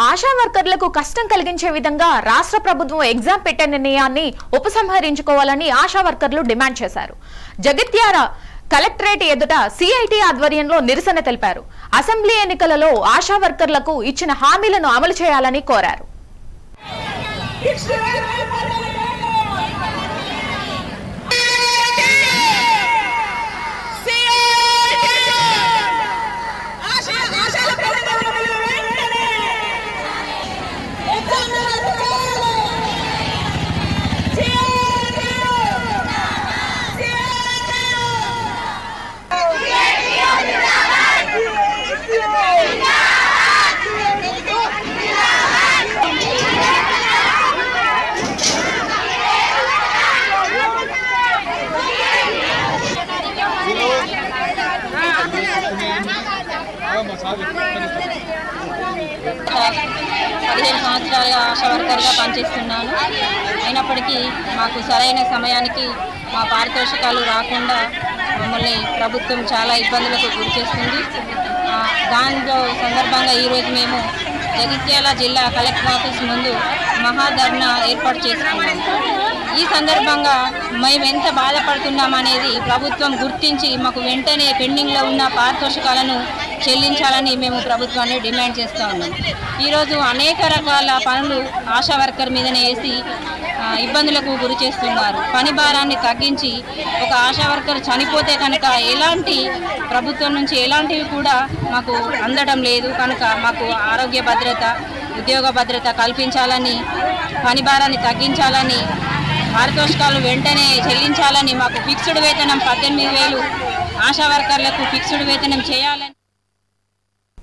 ఆశా వర్కర్లకు కష్టం కలిగించే విధంగా రాష్ట్ర ప్రభుత్వం ఎగ్జామ్ పెట్టే నిర్ణయాన్ని ఉపసంహరించుకోవాలని ఆశా వర్కర్లు డిమాండ్ చేశారు. జగిత్యాల కలెక్టరేట్ ఎదుట సిఐటి ఆధ్వర్యంలో నిరసన తెలిపారు. అసెంబ్లీ ఎన్నికలలో ఆశా వర్కర్లకు ఇచ్చిన హామీలను అమలు చేయాలని కోరారు. పదిహేను సంవత్సరాలుగా ఆశా వర్కర్గా పనిచేస్తున్నాను. అయినప్పటికీ మాకు సరైన సమయానికి మా పారితోషికాలు రాకుండా మమ్మల్ని ప్రభుత్వం చాలా ఇబ్బందులకు గురి చేస్తుంది. దానిలో సందర్భంగా ఈరోజు మేము జగిత్యాల జిల్లా కలెక్టర్ ఆఫీస్ ముందు మహాధర్నా ఏర్పాటు చేసుకున్నాము. ఈ సందర్భంగా మేము ఎంత బాధపడుతున్నామనేది ప్రభుత్వం గుర్తించి మాకు వెంటనే పెండింగ్లో ఉన్న పారితోషికాలను చెల్లించాలని మేము ప్రభుత్వాన్ని డిమాండ్ చేస్తూ ఉన్నాం. ఈరోజు అనేక రకాల పనులు ఆశా వర్కర్ మీదనే వేసి ఇబ్బందులకు గురి చేస్తున్నారు. పని భారాన్ని తగ్గించి ఒక ఆశా వర్కర్ చనిపోతే కనుక ఎలాంటి ప్రభుత్వం నుంచి ఎలాంటివి కూడా మాకు అందడం లేదు. కనుక మాకు ఆరోగ్య భద్రత, ఉద్యోగ భద్రత కల్పించాలని, పని భారాన్ని తగ్గించాలని, పారితోషికాలు వెంటనే చెల్లించాలని, మాకు ఫిక్స్డ్ వేతనం 18,000 ఆశా వర్కర్లకు ఫిక్స్డ్ వేతనం చేయాలని